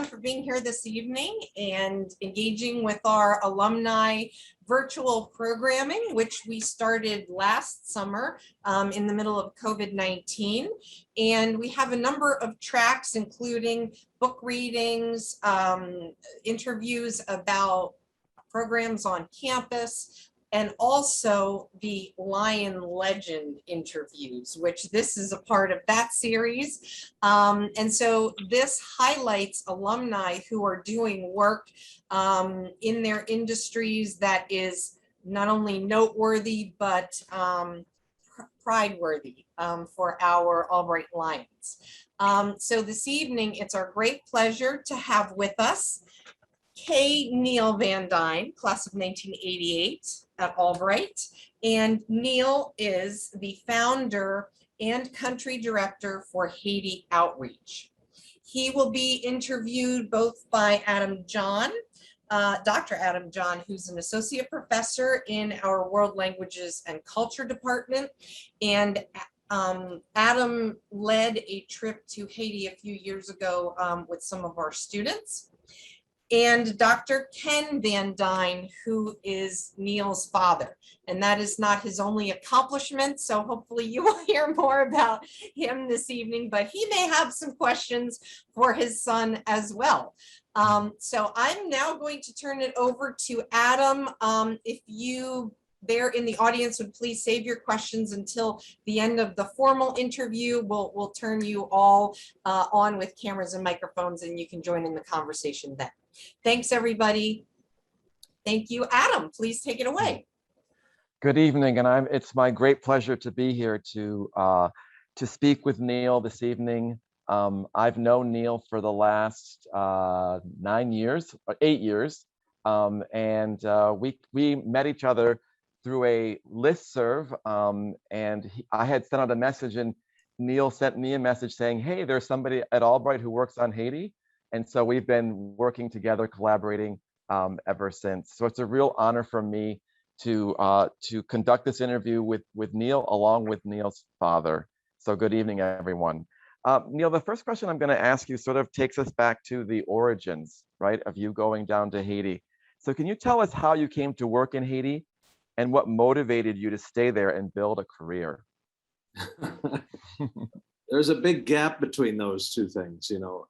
everyone for being here this evening and engaging with our alumni virtual programming, which we started last summer in the middle of COVID-19. And we have a number of tracks, including book readings, interviews about programs on campus, and also the Lion Legend interviews, which this is a part of that series. And so this highlights alumni who are doing work in their industries that is not only noteworthy, but pride-worthy for our Albright Lions. So this evening, it's our great pleasure to have with us K. Neil Van Dine, class of 1988 at Albright. And Neil is the founder and country director for Haiti Outreach. He will be interviewed both by Adam John, Dr. Adam John, who's an associate professor in our World Languages and Culture department. And Adam led a trip to Haiti a few years ago with some of our students. And Dr. Ken Van Dine, who is Neil's father. And that is not his only accomplishment, so hopefully you will hear more about him this evening, but he may have some questions for his son as well. So I'm now going to turn it over to Adam. If you there in the audience would please save your questions until the end of the formal interview. We'll turn you all on with cameras and microphones, and you can join in the conversation then. Thanks, everybody. Thank you. Adam, please take it away. Good evening, and it's my great pleasure to be here to speak with Neil this evening. I've known Neil for the last 8 years, and we met each other through a listserv, and I had sent out a message, and Neil sent me a message saying, "Hey, there's somebody at Albright who works on Haiti." And so we've been working together, collaborating ever since. So it's a real honor for me to conduct this interview with Neil, along with Neil's father. So good evening, everyone. Neil, the first question I'm going to ask you sort of takes us back to the origins, right, of you going down to Haiti. So can you tell us how you came to work in Haiti and what motivated you to stay there and build a career? There's a big gap between those two things, you know.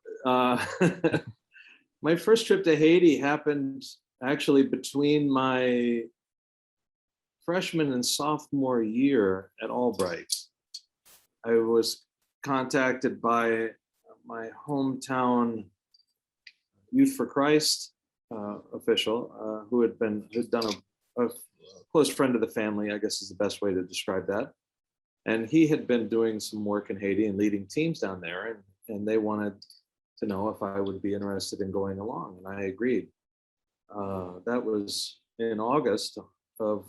My first trip to Haiti happened actually between my freshman and sophomore year at Albright. I was contacted by my hometown Youth for Christ official who had done a close friend of the family, I guess is the best way to describe that. And he had been doing some work in Haiti and leading teams down there, and they wanted to know if I would be interested in going along, and I agreed. That was in August of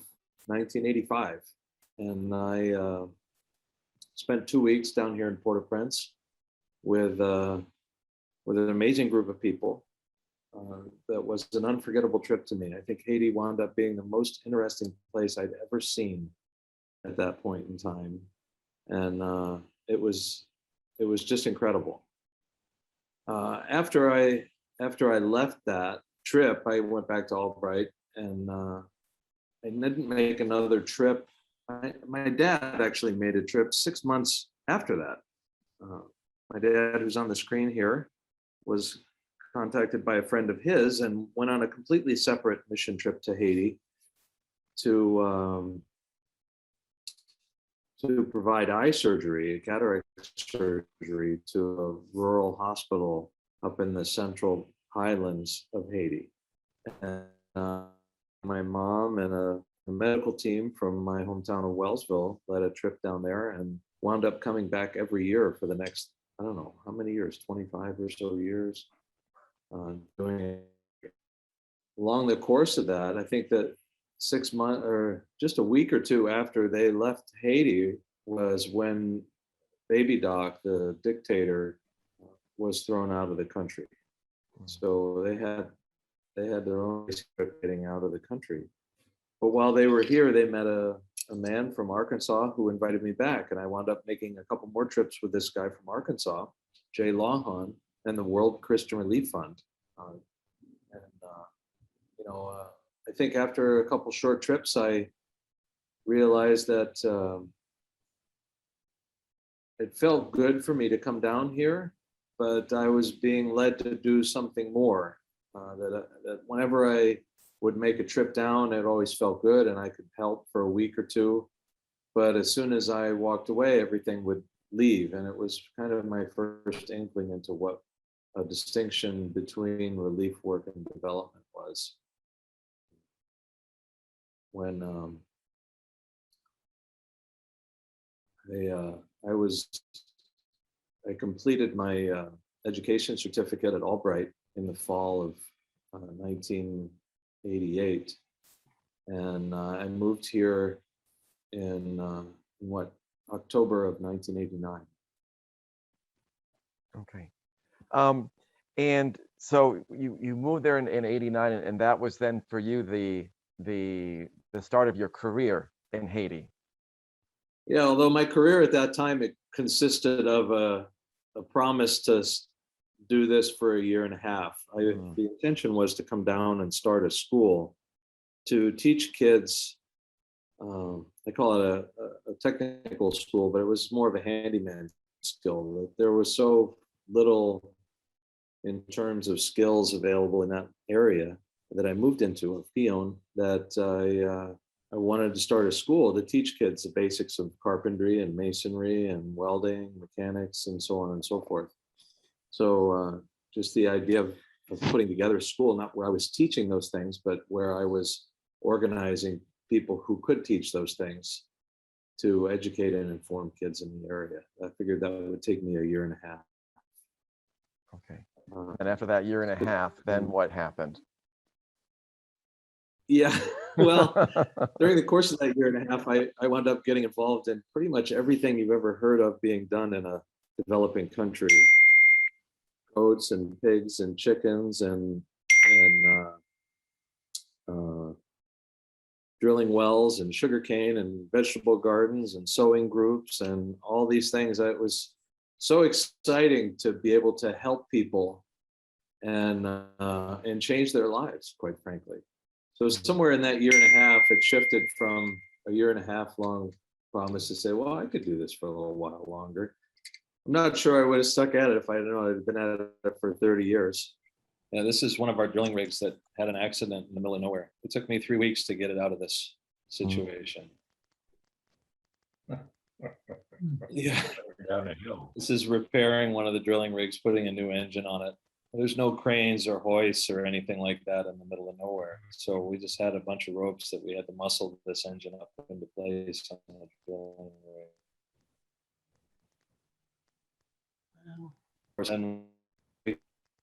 1985, and I spent 2 weeks down here in Port-au-Prince with an amazing group of people. That was an unforgettable trip to me. I think Haiti wound up being the most interesting place I'd ever seen at that point in time, and it was just incredible. After I left that trip, I went back to Albright, and I didn't make another trip. My dad actually made a trip 6 months after that. My dad, who's on the screen here, was contacted by a friend of his and went on a completely separate mission trip to Haiti to provide eye surgery, cataract surgery, to a rural hospital up in the central highlands of Haiti. And my mom and a medical team from my hometown of Wellsville led a trip down there and wound up coming back every year for the next, I don't know, how many years, 25 or so years, doing it. Along the course of that, I think that 6 months or just a week or two after they left Haiti was when Baby Doc, the dictator, was thrown out of the country. So they had their own script getting out of the country. But while they were here, they met a man from Arkansas who invited me back, and I wound up making a couple more trips with this guy from Arkansas, Jay Lawhon, and the World Christian Relief Fund. I think after a couple short trips, I realized that it felt good for me to come down here, but I was being led to do something more. That whenever I would make a trip down, it always felt good and I could help for a week or two. But as soon as I walked away, everything would leave. And it was kind of my first inkling into what a distinction between relief work and development was. When I completed my education certificate at Albright in the fall of 1988, and I moved here in October of 1989. Okay. And so you moved there in 89, and that was then for you the start of your career in Haiti. Yeah, although my career at that time, it consisted of a promise to do this for a year and a half. The intention was to come down and start a school to teach kids. I call it a technical school, but it was more of a handyman skill. There was so little in terms of skills available in that area that I moved into, of Pignon, that I wanted to start a school to teach kids the basics of carpentry and masonry and welding, mechanics, and so on and so forth. So just the idea of putting together a school, not where I was teaching those things, but where I was organizing people who could teach those things to educate and inform kids in the area. I figured that would take me a year and a half. Okay. And after that year and a half, then what happened? Yeah, well, during the course of that year and a half, I wound up getting involved in pretty much everything you've ever heard of being done in a developing country. Goats and pigs and chickens and drilling wells and sugarcane and vegetable gardens and sewing groups and all these things. It was so exciting to be able to help people and change their lives, quite frankly. So somewhere in that year and a half, it shifted from a year and a half long promise to say, well, I could do this for a little while longer. I'm not sure I would have stuck at it if I had known I'd been at it for 30 years. Yeah, this is one of our drilling rigs that had an accident in the middle of nowhere. It took me 3 weeks to get it out of this situation. Yeah. This is repairing one of the drilling rigs, putting a new engine on it. There's no cranes or hoists or anything like that in the middle of nowhere. So we just had a bunch of ropes that we had to muscle this engine up into place on the drilling rig. And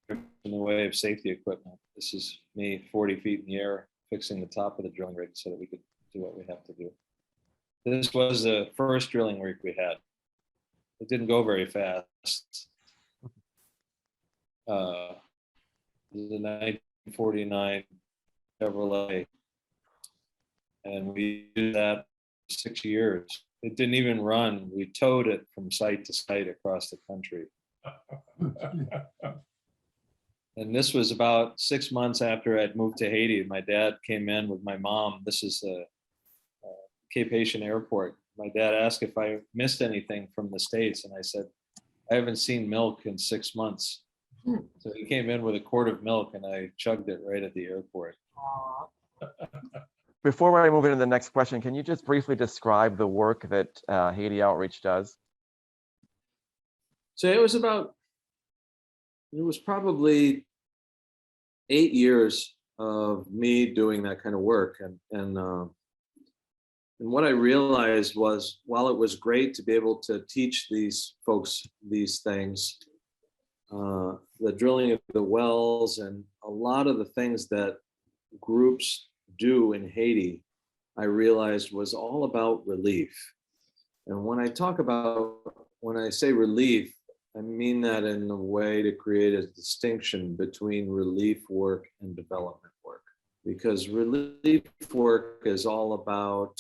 in the way of safety equipment, this is me 40 feet in the air fixing the top of the drilling rig so that we could do what we have to do. This was the first drilling rig we had. It didn't go very fast. It was a 1949 Chevrolet, and we did that for 6 years. It didn't even run. We towed it from site to site across the country. And this was about 6 months after I'd moved to Haiti. My dad came in with my mom. This is the Cape Haitian airport. My dad asked if I missed anything from the States, and I said, I haven't seen milk in 6 months. So he came in with a quart of milk and I chugged it right at the airport. Before I move into the next question, can you just briefly describe the work that Haiti Outreach does? So it was probably 8 years of me doing that kind of work. And what I realized was, while it was great to be able to teach these folks these things, the drilling of the wells and a lot of the things that groups do in Haiti, I realized was all about relief. And when I say relief, I mean that in a way to create a distinction between relief work and development work. Because relief work is all about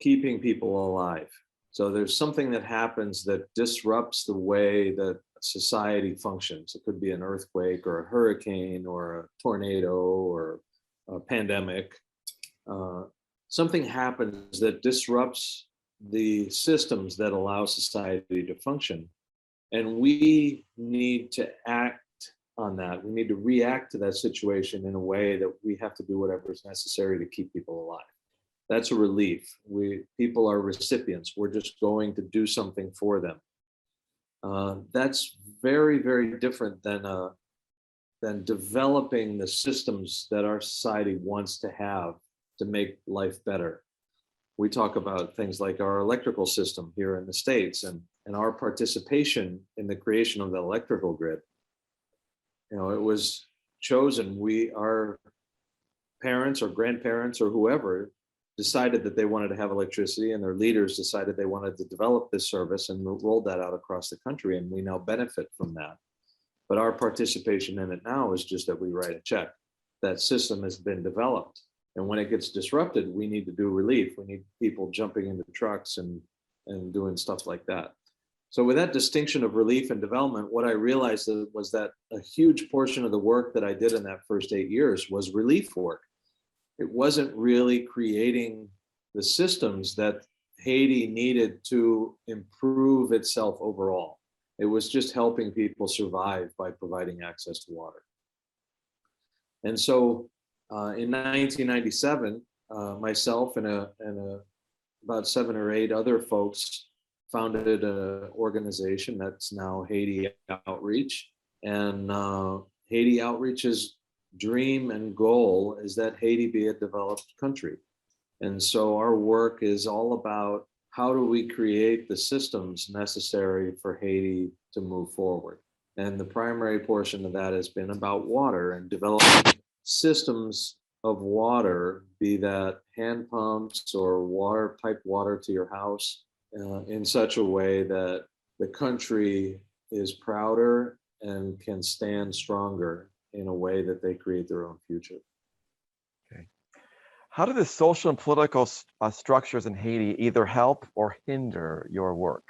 keeping people alive. So there's something that happens that disrupts the way that society functions. It could be an earthquake or a hurricane or a tornado or a pandemic. Something happens that disrupts the systems that allow society to function. And we need to act on that. We need to react to that situation in a way that we have to do whatever is necessary to keep people alive. That's a relief. People are recipients. We're just going to do something for them. That's very, very different than developing the systems that our society wants to have to make life better. We talk about things like our electrical system here in the States and our participation in the creation of the electrical grid. You know, it was chosen. Our parents or grandparents or whoever decided that they wanted to have electricity, and their leaders decided they wanted to develop this service and rolled that out across the country, and we now benefit from that. But our participation in it now is just that we write a check. That system has been developed. And when it gets disrupted, we need to do relief. We need people jumping into trucks and doing stuff like that. So with that distinction of relief and development, what I realized was that a huge portion of the work that I did in that first 8 years was relief work. It wasn't really creating the systems that Haiti needed to improve itself overall. It was just helping people survive by providing access to water. And so in 1997, myself and about 7 or 8 other folks founded an organization that's now Haiti Outreach. And Haiti Outreach's dream and goal is that Haiti be a developed country. And so our work is all about how do we create the systems necessary for Haiti to move forward. And the primary portion of that has been about water and developing systems of water, be that hand pumps or piped water to your house, in such a way that the country is prouder and can stand stronger in a way that they create their own future. Okay. How do the social and political structures in Haiti either help or hinder your work?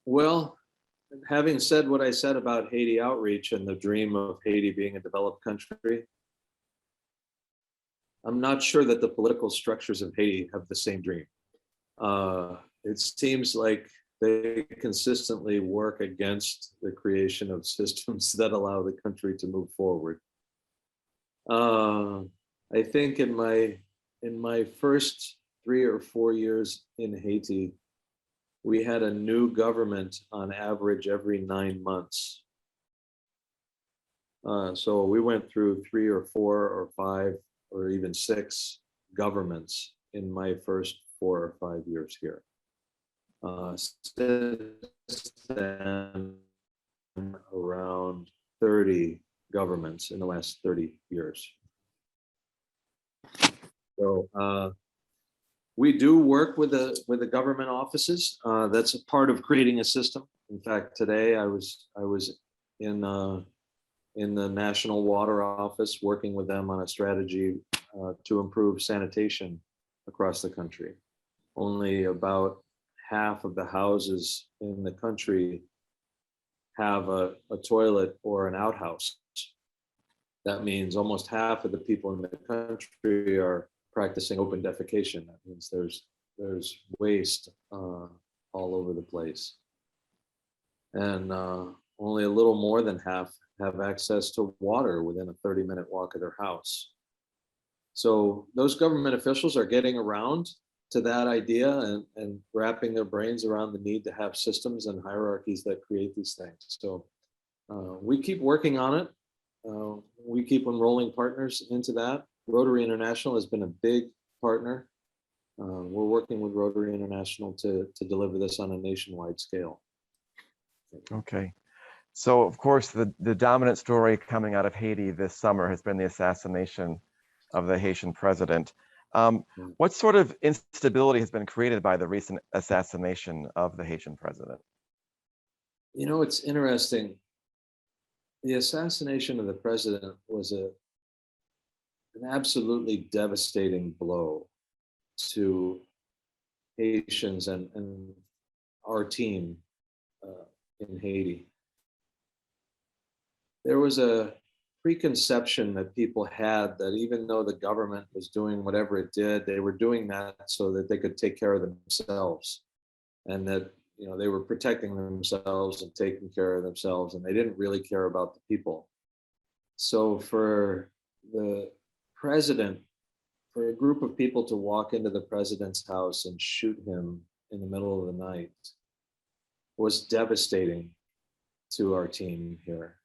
Well, having said what I said about Haiti Outreach and the dream of Haiti being a developed country, I'm not sure that the political structures of Haiti have the same dream. It seems like they consistently work against the creation of systems that allow the country to move forward. I think in my first 3 or 4 years in Haiti, we had a new government on average every 9 months. So we went through 3 or 4 or 5 or even 6 governments in my first 4 or 5 years here. Since then, around 30 governments in the last 30 years. So we do work with the government offices. That's a part of creating a system. In fact, today I was in the National Water Office working with them on a strategy to improve sanitation across the country. Only about half of the houses in the country have a toilet or an outhouse. That means almost half of the people in the country are practicing open defecation. That means there's waste all over the place. And only a little more than half have access to water within a 30-minute walk of their house. So those government officials are getting around to that idea and wrapping their brains around the need to have systems and hierarchies that create these things. So we keep working on it. We keep enrolling partners into that. Rotary International has been a big partner. We're working with Rotary International to deliver this on a nationwide scale. Okay. So of course, the dominant story coming out of Haiti this summer has been the assassination of the Haitian president. What sort of instability has been created by the recent assassination of the Haitian president? You know, it's interesting. The assassination of the president was an absolutely devastating blow to Haitians and our team in Haiti. There was a preconception that people had that even though the government was doing whatever it did, they were doing that so that they could take care of themselves, and that they were protecting themselves and taking care of themselves, and they didn't really care about the people. So for the president, for a group of people to walk into the president's house and shoot him in the middle of the night was devastating to our team here.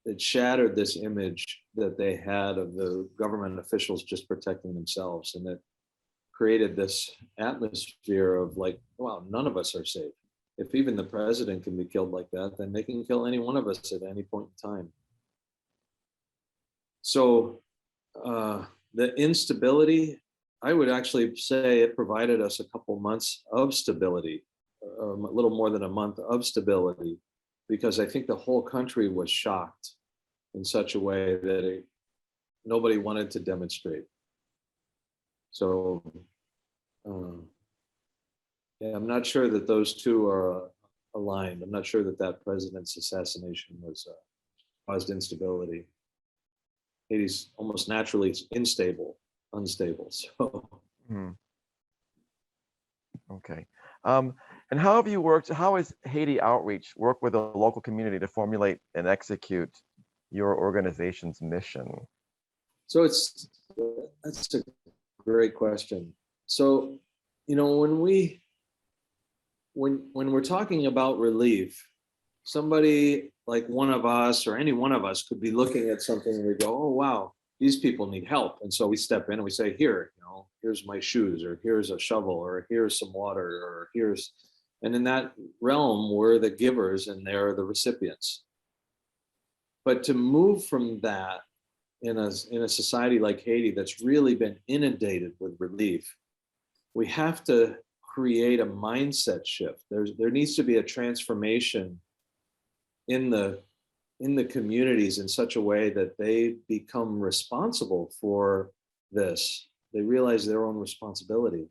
It shattered this image that they had of the government officials just protecting themselves, and it created this atmosphere of like, wow, none of us are safe. If even the president can be killed like that, then they can kill any one of us at any point in time. So the instability, I would actually say it provided us a couple months of stability, or a little more than a month of stability, because I think the whole country was shocked in such a way that nobody wanted to demonstrate. So, yeah, I'm not sure that those two are aligned. I'm not sure that that president's assassination was caused instability. Haiti's almost naturally unstable. So. Okay. And how have you worked? How has Haiti Outreach worked with the local community to formulate and execute your organization's mission? So that's a great question. So, when we're talking about relief, somebody like one of us or any one of us could be looking at something and we go, oh, wow, these people need help. And so we step in and we say, here, here's my shoes, or here's a shovel, or here's some water, or and in that realm, we're the givers and they're the recipients. But to move from that in a society like Haiti that's really been inundated with relief, we have to create a mindset shift. There needs to be a transformation in the communities in such a way that they become responsible for this. They realize their own responsibility.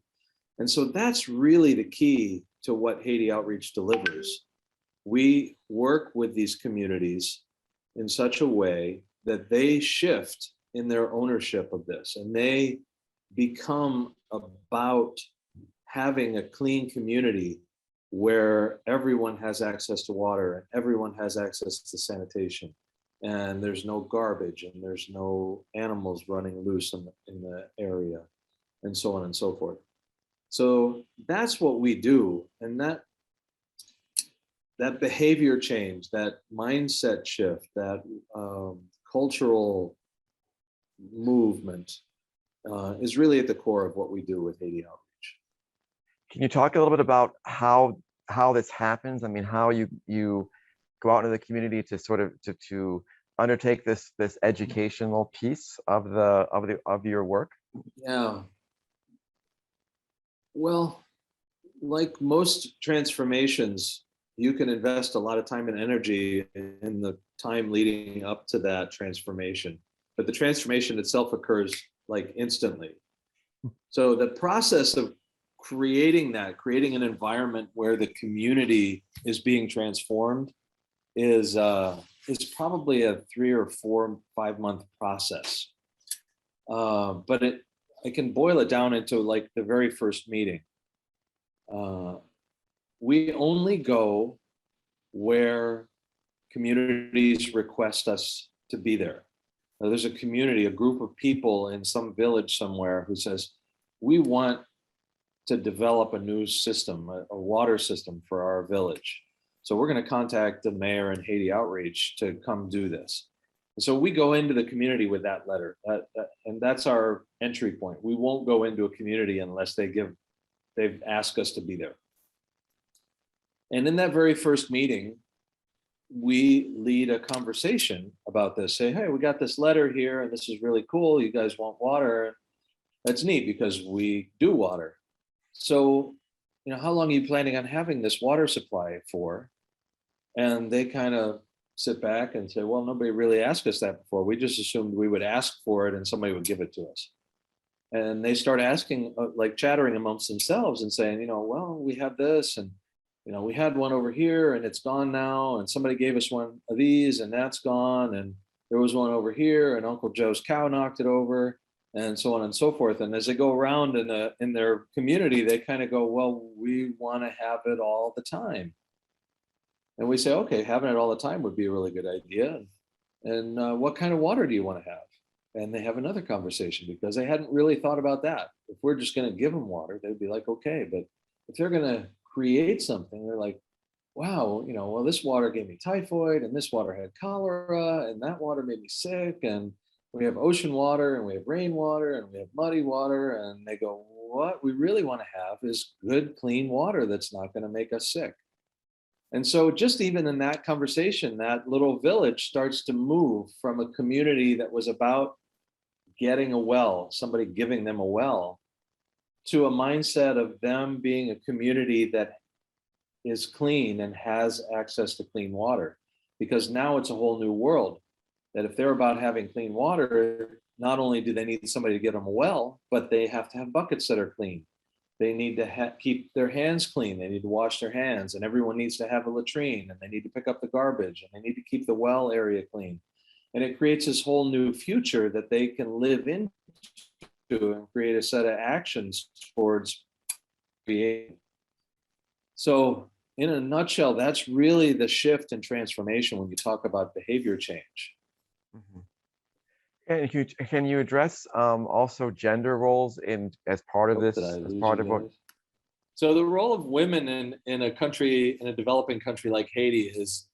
And so that's really the key to what Haiti Outreach delivers. We work with these communities in such a way that they shift in their ownership of this, and they become about having a clean community where everyone has access to water and everyone has access to sanitation, and there's no garbage and there's no animals running loose in the area, and so on and so forth. So that's what we do. And that behavior change, that mindset shift, that cultural movement is really at the core of what we do with Haiti Outreach. Can you talk a little bit about how this happens? I mean, how you go out into the community to sort of to undertake this educational piece of your work? Yeah. Well, like most transformations, you can invest a lot of time and energy in the time leading up to that transformation, but the transformation itself occurs like instantly. So the process of creating an environment where the community is being transformed is probably a 3 or 4, 5 month process. But I can boil it down into like the very first meeting. We only go where communities request us to be there. Now, there's a community, a group of people in some village somewhere who says, we want to develop a new system, a water system for our village. So we're going to contact the mayor and Haiti Outreach to come do this. And so we go into the community with that letter, and that's our entry point. We won't go into a community unless they've asked us to be there. And in that very first meeting, we lead a conversation about this. Say, hey, we got this letter here, and this is really cool. You guys want water? That's neat because we do water. So, how long are you planning on having this water supply for? And they kind of sit back and say, well, nobody really asked us that before. We just assumed we would ask for it and somebody would give it to us. And they start asking, like chattering amongst themselves and saying, well, we have this, and we had one over here and it's gone now, and somebody gave us one of these and that's gone, and there was one over here and Uncle Joe's cow knocked it over, and so on and so forth. And as they go around in their community, they kind of go, well, we want to have it all the time. And we say, okay, having it all the time would be a really good idea. And what kind of water do you want to have? And they have another conversation, because they hadn't really thought about that. If we're just going to give them water, they'd be like, okay. But if they're going to create something, they're like, wow, well, this water gave me typhoid, and this water had cholera, and that water made me sick. And we have ocean water, and we have rainwater, and we have muddy water. And they go, what we really want to have is good, clean water that's not going to make us sick. And so just even in that conversation, that little village starts to move from a community that was about getting a well, somebody giving them a well, to a mindset of them being a community that is clean and has access to clean water. Because now it's a whole new world, that if they're about having clean water, not only do they need somebody to give them a well, but they have to have buckets that are clean. They need to keep their hands clean. They need to wash their hands, and everyone needs to have a latrine, and they need to pick up the garbage, and they need to keep the well area clean. And it creates this whole new future that they can live into and create a set of actions towards creating. So in a nutshell, that's really the shift and transformation when you talk about behavior change. Mhm. And can you address also gender roles as part of this, as part of what? So the role of women in a country, in a developing country like Haiti is,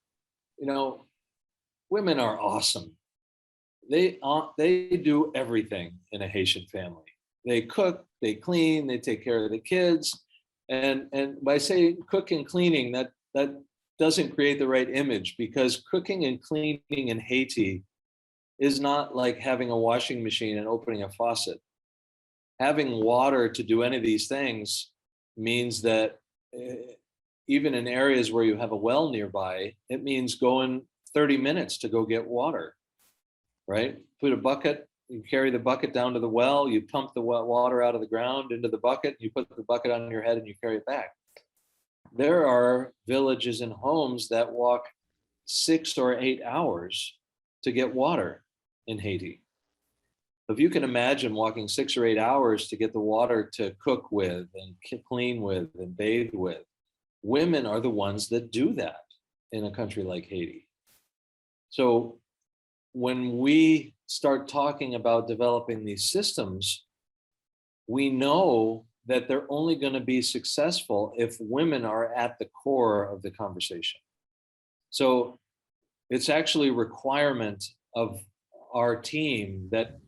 women are awesome. They do everything in a Haitian family. They cook, they clean, they take care of the kids. And by saying cook and cleaning, that doesn't create the right image, because cooking and cleaning in Haiti is not like having a washing machine and opening a faucet. Having water to do any of these things means that even in areas where you have a well nearby, it means going 30 minutes to go get water, right? Put a bucket, you carry the bucket down to the well, you pump the water out of the ground into the bucket, you put the bucket on your head and you carry it back. There are villages and homes that walk 6 or 8 hours to get water in Haiti. If you can imagine walking 6 or 8 hours to get the water to cook with and clean with and bathe with, women are the ones that do that in a country like Haiti. So when we start talking about developing these systems, we know that they're only going to be successful if women are at the core of the conversation. So it's actually a requirement of our team that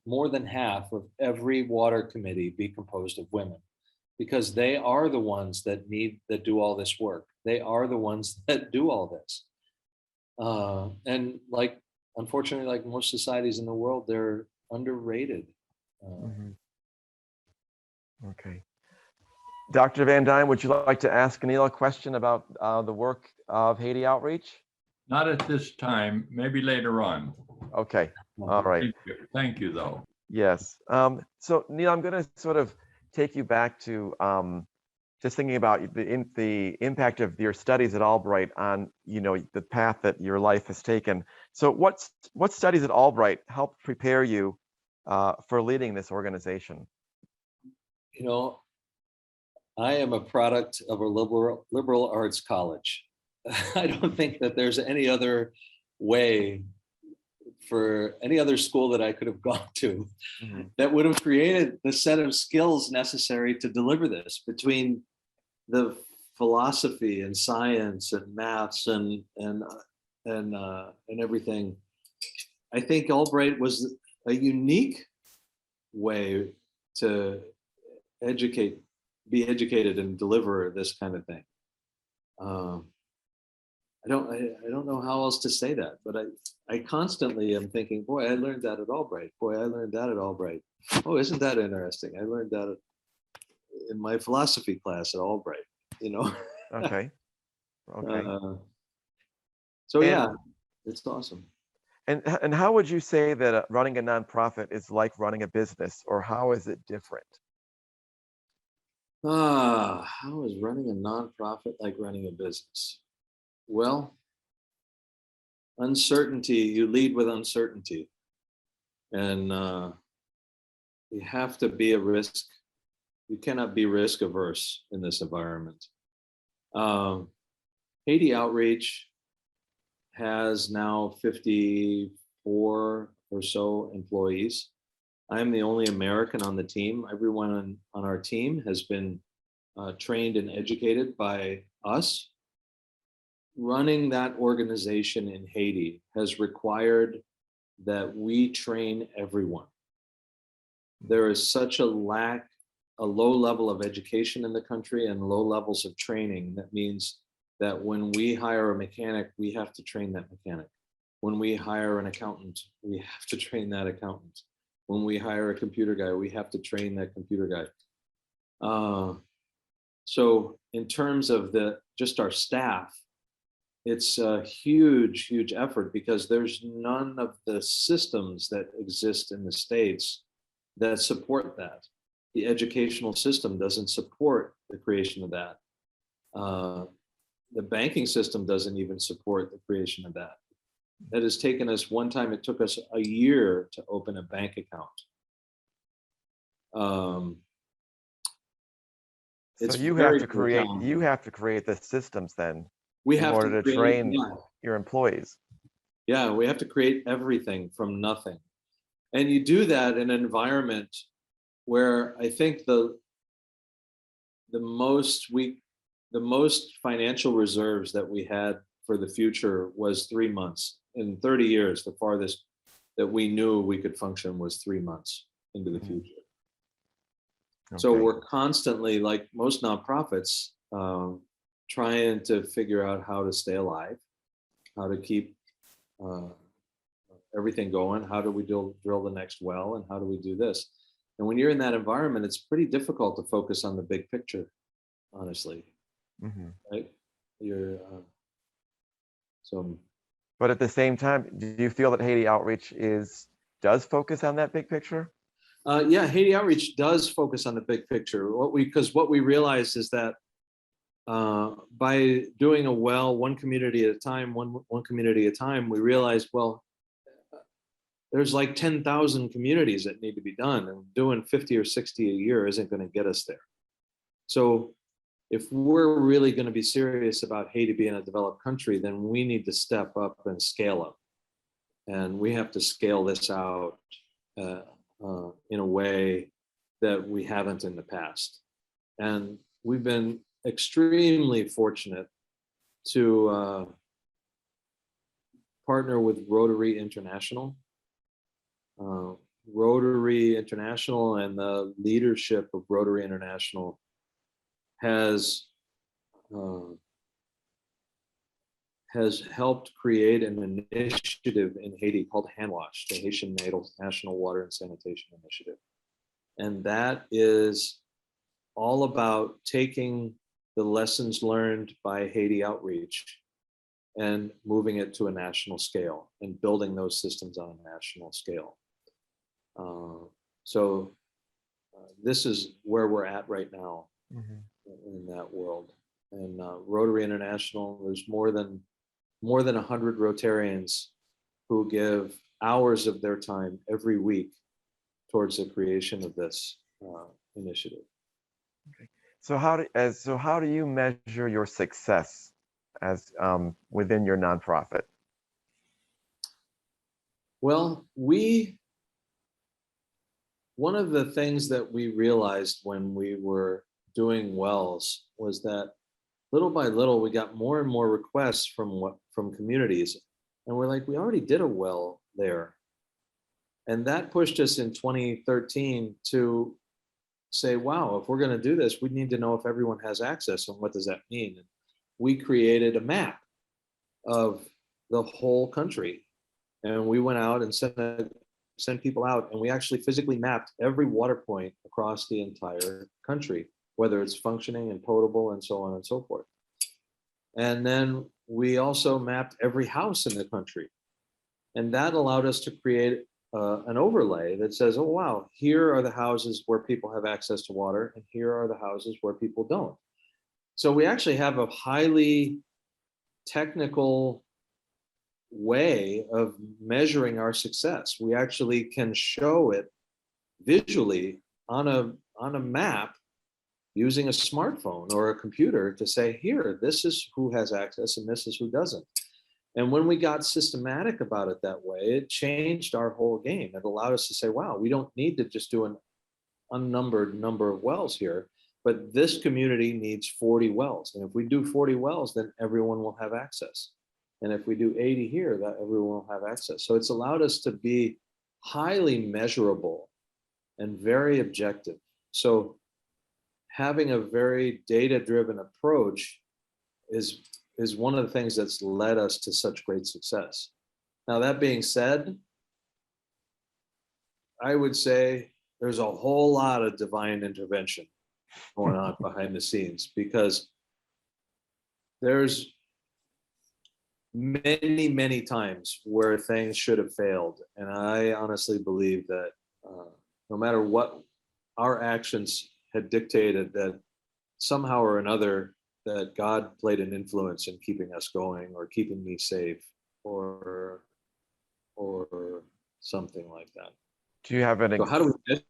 more than half of every water committee be composed of women, because they are the ones that do all this work. They are the ones that do all this. And unfortunately, like most societies in the world, they're underrated. Okay. Dr. Van Dine, would you like to ask Neil a question about the work of Haiti Outreach? Not at this time, maybe later on. Okay, all right. Thank you though. Yes. So Neil, I'm going to sort of take you back to just thinking about the impact of your studies at Albright on the path that your life has taken. So what studies at Albright helped prepare you for leading this organization? I am a product of a liberal arts college. I don't think that there's any other way for any other school that I could have gone to that would have created the set of skills necessary to deliver this, between the philosophy and science and maths and everything. I think Albright was a unique way to be educated and deliver this kind of thing. I don't know how else to say that, but I constantly am thinking, boy, I learned that at Albright. Boy, I learned that at Albright. Oh, isn't that interesting? I learned that in my philosophy class at Albright, Okay. Okay. So yeah, it's awesome. And how would you say that running a nonprofit is like running a business, or how is it different? How is running a nonprofit like running a business? Well, uncertainty, you lead with uncertainty. And you have to be a risk. You cannot be risk averse in this environment. Haiti Outreach has now 54 or so employees. I'm the only American on the team. Everyone on our team has been trained and educated by us. Running that organization in Haiti has required that we train everyone. There is such a low level of education in the country and low levels of training. That means that when we hire a mechanic, we have to train that mechanic. When we hire an accountant, we have to train that accountant. When we hire a computer guy, we have to train that computer guy. So in terms of just our staff, it's a huge effort because there's none of the systems that exist in the States that support that. The educational system doesn't support the creation of that. The banking system doesn't even support the creation of that. That has taken us, one time it took us a year to open a bank account. So you have to create the systems then in order to train your employees. Yeah, we have to create everything from nothing. And you do that in an environment where I think the most financial reserves that we had for the future was 3 months. In 30 years, the farthest that we knew we could function was 3 months into the future. Okay. So we're constantly, like most nonprofits, trying to figure out how to stay alive, how to keep everything going, how do we drill the next well, and how do we do this? And when you're in that environment, it's pretty difficult to focus on the big picture, honestly. Mm-hmm. Right? But at the same time, do you feel that Haiti Outreach does focus on that big picture? Yeah, Haiti Outreach does focus on the big picture. Because what we realized is that by doing a well, one community at a time, one community at a time, we realized, well, there's like 10,000 communities that need to be done, and doing 50 or 60 a year isn't going to get us there. So if we're really going to be serious about Haiti being a developed country, then we need to step up and scale up. And we have to scale this out in a way that we haven't in the past. And we've been extremely fortunate to partner with Rotary International. Rotary International and the leadership of Rotary International has helped create an initiative in Haiti called HANWASH, the Haitian National Water and Sanitation Initiative. And that is all about taking the lessons learned by Haiti Outreach and moving it to a national scale and building those systems on a national scale. So this is where we're at right now. Mm-hmm. In that world. And Rotary International, there's more than 100 Rotarians who give hours of their time every week towards the creation of this initiative. Okay. So how do you measure your success as within your nonprofit? Well, one of the things that we realized when we were doing wells was that little by little we got more and more requests from communities, and we're like, we already did a well there. And that pushed us in 2013 to say, wow, if we're going to do this, we need to know if everyone has access, and what does that mean? And we created a map of the whole country, and we went out and sent people out, and we actually physically mapped every water point across the entire country, whether it's functioning and potable and so on and so forth. And then we also mapped every house in the country. And that allowed us to create an overlay that says, oh, wow, here are the houses where people have access to water, and here are the houses where people don't. So we actually have a highly technical way of measuring our success. We actually can show it visually on a map using a smartphone or a computer to say, here, this is who has access and this is who doesn't. And when we got systematic about it that way, it changed our whole game. It allowed us to say, wow, we don't need to just do an unnumbered number of wells here, but this community needs 40 wells. And if we do 40 wells, then everyone will have access. And if we do 80 here, that everyone will have access. So it's allowed us to be highly measurable and very objective. So having a very data-driven approach is one of the things that's led us to such great success. Now, that being said, I would say there's a whole lot of divine intervention going on behind the scenes, because there's many, many times where things should have failed. And I honestly believe that no matter what our actions had dictated, that somehow or another, that God played an influence in keeping us going, or keeping me safe, or something like that. Do you have So how do we measure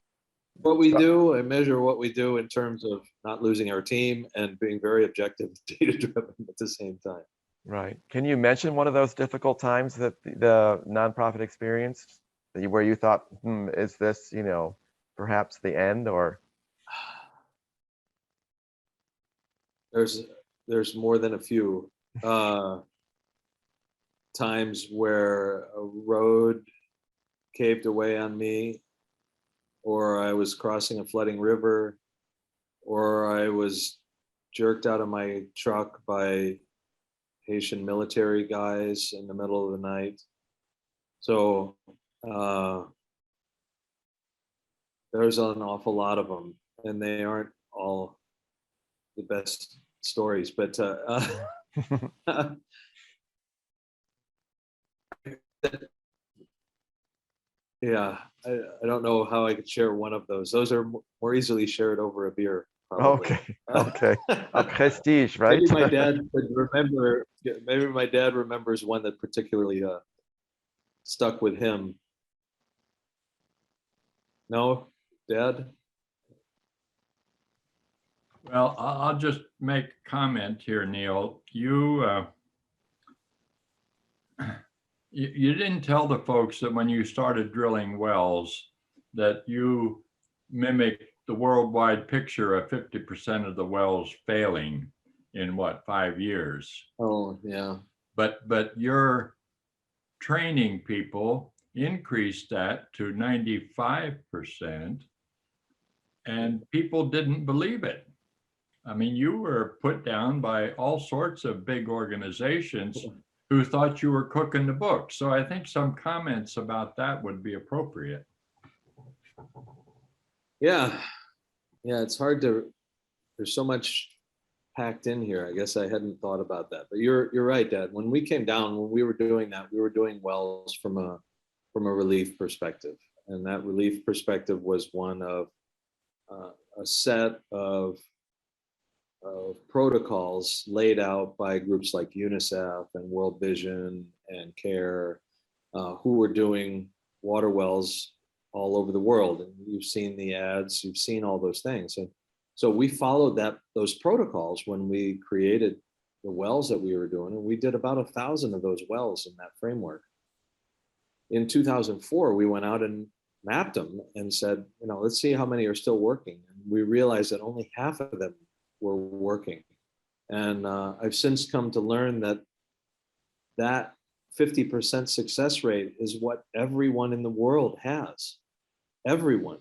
what we do? I measure what we do in terms of not losing our team and being very objective, data-driven at the same time. Right. Can you mention one of those difficult times that the nonprofit experienced, where you thought, is this, perhaps the end? Or there's more than a few times where a road caved away on me, or I was crossing a flooding river, or I was jerked out of my truck by Haitian military guys in the middle of the night. So there's an awful lot of them, and they aren't all the best stories, but yeah, I don't know how I could share one of those. Those are more easily shared over a beer, probably. okay. A prestige, right? Maybe my dad would remember. Maybe my dad remembers one that particularly stuck with him. No, Dad? Well, I'll just make a comment here, Neil. You didn't tell the folks that when you started drilling wells that you mimicked the worldwide picture of 50% of the wells failing in 5 years? Oh, yeah. But your training people increased that to 95%, and people didn't believe it. I mean, you were put down by all sorts of big organizations who thought you were cooking the book. So I think some comments about that would be appropriate. Yeah, it's hard to, there's so much packed in here. I guess I hadn't thought about that, but you're right, Dad. When we came down, when we were doing that, we were doing wells from a relief perspective. And that relief perspective was one of a set of protocols laid out by groups like UNICEF and World Vision and CARE, who were doing water wells all over the world. And you've seen the ads, you've seen all those things. And so we followed those protocols when we created the wells that we were doing. And we did about 1,000 of those wells in that framework. In 2004, we went out and mapped them and said, let's see how many are still working. And we realized that only half of them were working. And I've since come to learn that 50% success rate is what everyone in the world has. Everyone,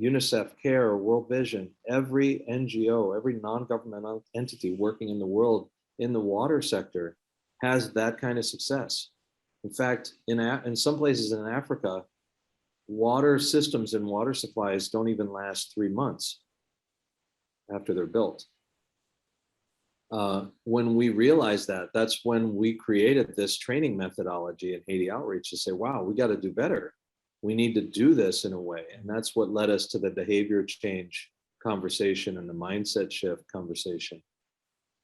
UNICEF, CARE, World Vision, every NGO, every non-governmental entity working in the world in the water sector has that kind of success. In fact, in some places in Africa, water systems and water supplies don't even last 3 months after they're built. when we realized that, that's when we created this training methodology in Haiti Outreach to say, wow, we got to do better. We need to do this in a way. And that's what led us to the behavior change conversation and the mindset shift conversation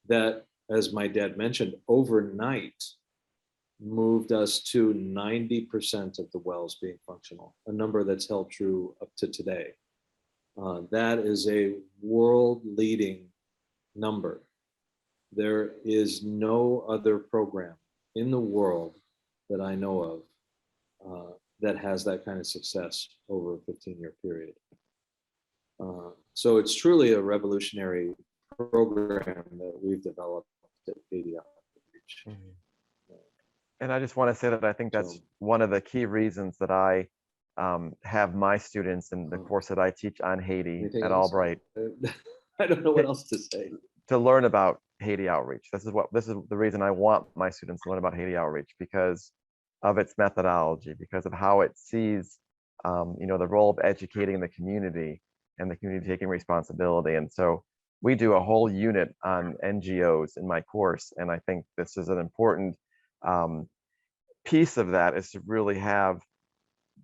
that, as my dad mentioned, overnight moved us to 90% of the wells being functional, a number that's held true up to today. That is a world-leading number. There is no other program in the world that I know of that has that kind of success over a 15-year period. So it's truly a revolutionary program that we've developed at Haiti Outreach. And I just want to say that I think that's one of the key reasons that I have my students in the course that I teach on Haiti Anything at else? Albright I don't know what else to say. to learn about Haiti Outreach. This is the reason I want my students to learn about Haiti Outreach, because of its methodology, because of how it sees the role of educating the community and the community taking responsibility. And so we do a whole unit on NGOs in my course, and I think this is an important piece of that, is to really have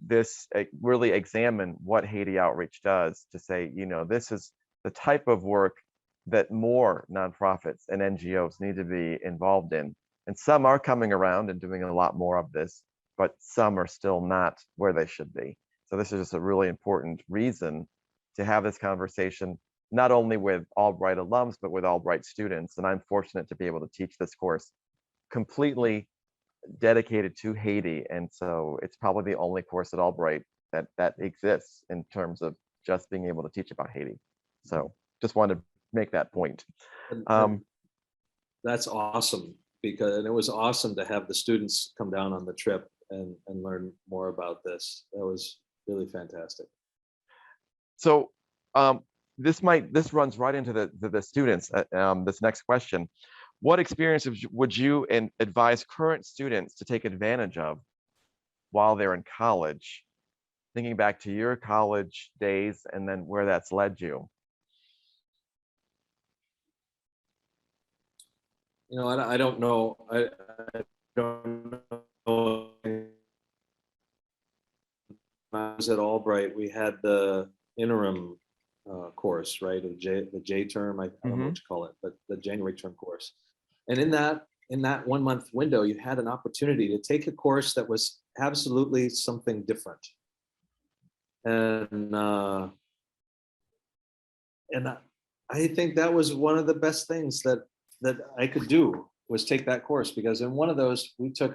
this really examine what Haiti Outreach does, to say, this is the type of work that more nonprofits and NGOs need to be involved in. And some are coming around and doing a lot more of this, but some are still not where they should be. So this is just a really important reason to have this conversation, not only with Albright alums, but with Albright students. And I'm fortunate to be able to teach this course completely dedicated to Haiti. And so it's probably the only course at Albright that exists in terms of just being able to teach about Haiti. So just wanted to make that point. That's awesome, because it was awesome to have the students come down on the trip and learn more about this. That was really fantastic. So this runs right into the students. This next question: what experiences would you advise current students to take advantage of while they're in college? Thinking back to your college days and then where that's led you. I don't know. I don't know. When I was at Albright, we had the interim course, right? The J term, I don't know what you call it, but the January term course. And in that 1 month window, you had an opportunity to take a course that was absolutely something different. And I think that was one of the best things that I could do, was take that course, because in one of those we took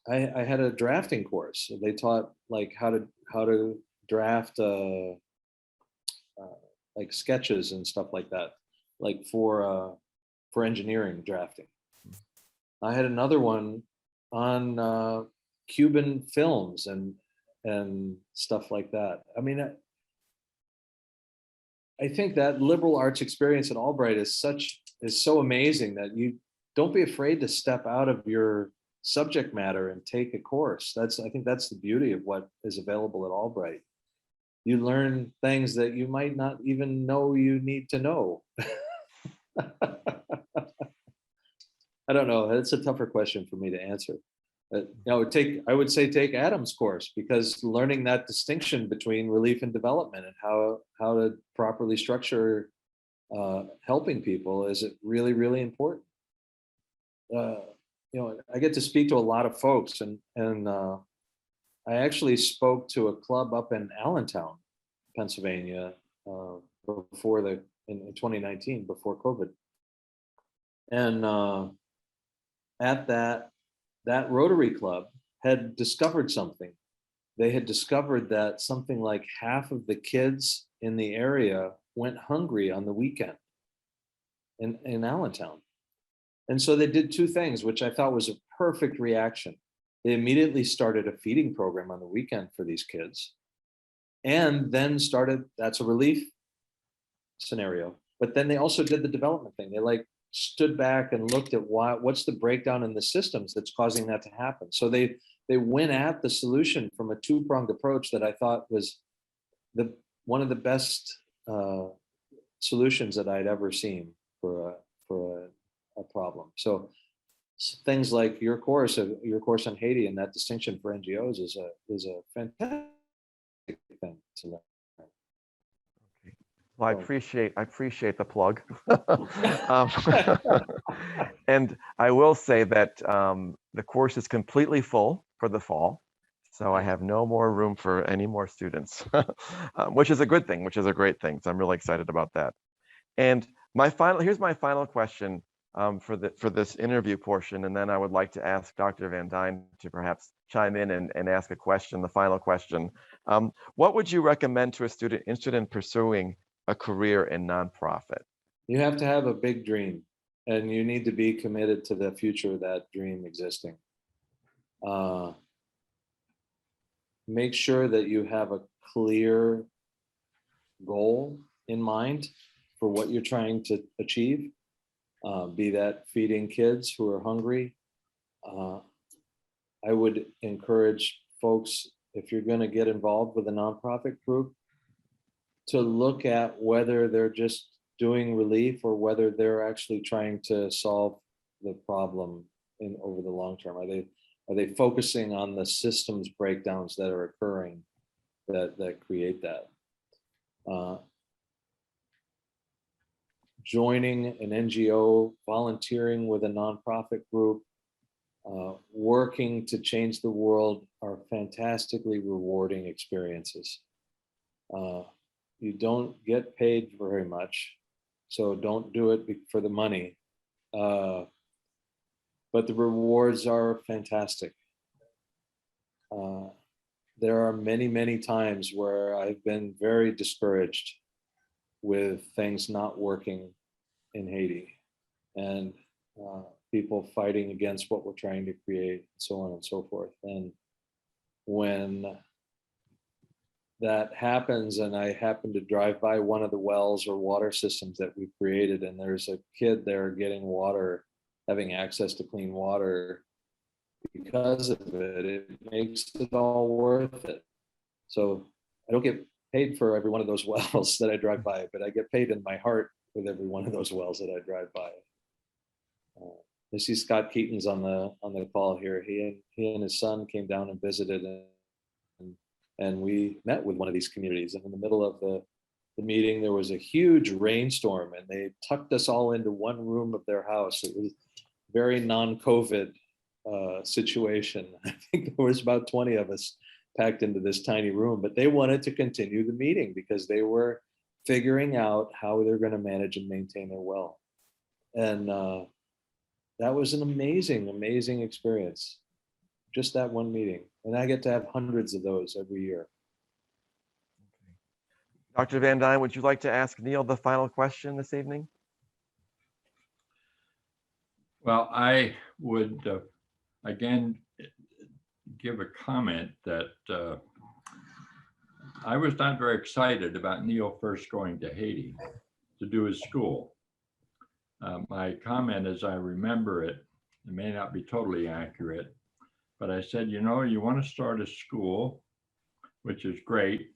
I had a drafting course. They taught like how to draft like sketches and stuff like that, like for engineering drafting. I had another one on Cuban films and stuff like that. I mean, I think that liberal arts experience at Albright is so amazing that you don't be afraid to step out of your subject matter and take a course. I think that's the beauty of what is available at Albright. You learn things that you might not even know you need to know. I don't know. It's a tougher question for me to answer. I would say take Adam's course, because learning that distinction between relief and development and how to properly structure helping people is really, really important. I get to speak to a lot of folks, and I actually spoke to a club up in Allentown, Pennsylvania, in 2019, before COVID. And at that Rotary Club had discovered something. They had discovered that something like half of the kids in the area went hungry on the weekend in Allentown. And so they did two things, which I thought was a perfect reaction. They immediately started a feeding program on the weekend for these kids, and then that's a relief scenario. But then they also did the development thing. They stood back and looked at what's the breakdown in the systems that's causing that to happen. So they went at the solution from a two-pronged approach that I thought was one of the best solutions that I'd ever seen for a problem. So things like your course on Haiti and that distinction for NGOs is a fantastic thing to learn. Well, I appreciate the plug. And I will say that the course is completely full for the fall. So I have no more room for any more students, which is a good thing, which is a great thing. So I'm really excited about that. And here's my final question for this interview portion. And then I would like to ask Dr. Van Dine to perhaps chime in and ask a question, the final question. What would you recommend to a student interested in pursuing a career in nonprofit? You have to have a big dream, and you need to be committed to the future of that dream existing. Make sure that you have a clear goal in mind for what you're trying to achieve, be that feeding kids who are hungry. I would encourage folks, if you're going to get involved with a nonprofit group, to look at whether they're just doing relief or whether they're actually trying to solve the problem over the long term. Are they focusing on the systems breakdowns that are occurring that create that? Joining an NGO, volunteering with a nonprofit group, working to change the world are fantastically rewarding experiences. You don't get paid very much, so don't do it for the money. But the rewards are fantastic. There are many, many times where I've been very discouraged with things not working in Haiti, and people fighting against what we're trying to create, and so on and so forth. And when that happens, and I happen to drive by one of the wells or water systems that we've created, and there's a kid there getting water, having access to clean water because of it, it makes it all worth it. So I don't get paid for every one of those wells that I drive by, but I get paid in my heart with every one of those wells that I drive by. I see Scott Keaton's on the call here. He and his son came down and visited, and we met with one of these communities. And in the middle of the meeting, there was a huge rainstorm, and they tucked us all into one room of their house. It was very non-COVID situation. I think there was about 20 of us packed into this tiny room, but they wanted to continue the meeting because they were figuring out how they're going to manage and maintain their well. And that was an amazing, amazing experience. Just that one meeting. And I get to have hundreds of those every year. Dr. Van Dine, would you like to ask Neil the final question this evening? Well, I would again give a comment that I was not very excited about Neil first going to Haiti to do his school. My comment, as I remember it, it may not be totally accurate, but I said, you know, you want to start a school, which is great,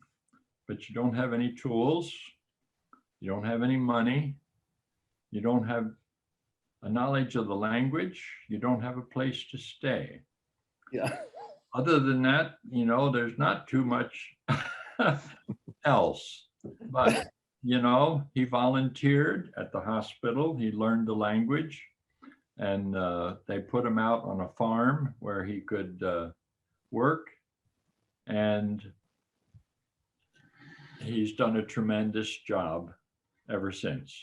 but you don't have any tools, you don't have any money, you don't have a knowledge of the language, you don't have a place to stay. Yeah. Other than that, you know, there's not too much else. But, you know, he volunteered at the hospital, he learned the language, and they put him out on a farm where he could work. And he's done a tremendous job ever since.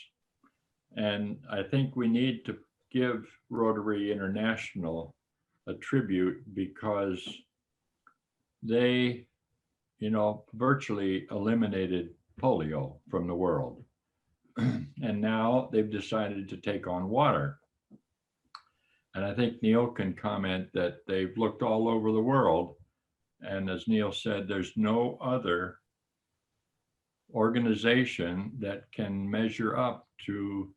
And I think we need to give Rotary International a tribute because they, you know, virtually eliminated polio from the world. And now they've decided to take on water. And I think Neil can comment that they've looked all over the world. And as Neil said, there's no other organization that can measure up to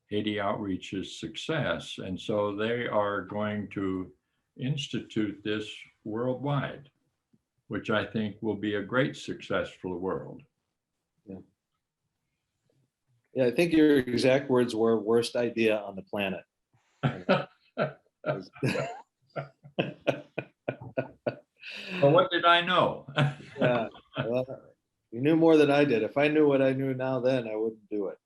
Haiti Outreach's success. And so they are going to institute this worldwide, which I think will be a great success for the world. Yeah. Yeah, I think your exact words were worst idea on the planet. Well, what did I know? Yeah, well, you knew more than I did. If I knew what I knew now then, I wouldn't do it.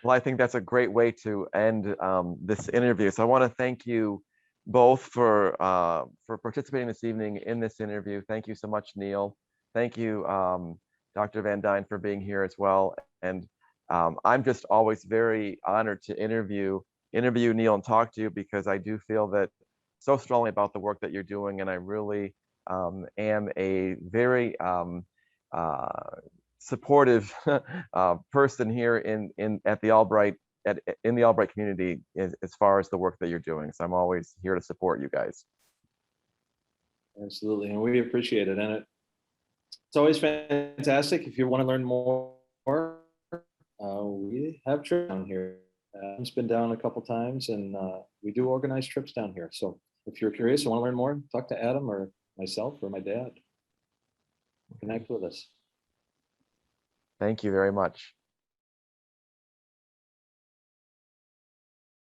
Well, I think that's a great way to end this interview. So I want to thank you both for participating this evening in this interview. Thank you so much, Neil. Thank you, Dr. Van Dine, for being here as well. And I'm just always very honored to interview Neil and talk to you, because I do feel that so strongly about the work that you're doing, and I really am a very supportive person here at the Albright in the Albright community as far as the work that you're doing. So I'm always here to support you guys. Absolutely, and we appreciate it. And it's always fantastic. If you want to learn more, we have trips down here. It's been down a couple times, and we do organize trips down here. So if you're curious and want to learn more, talk to Adam or myself or my dad. Connect with us. Thank you very much.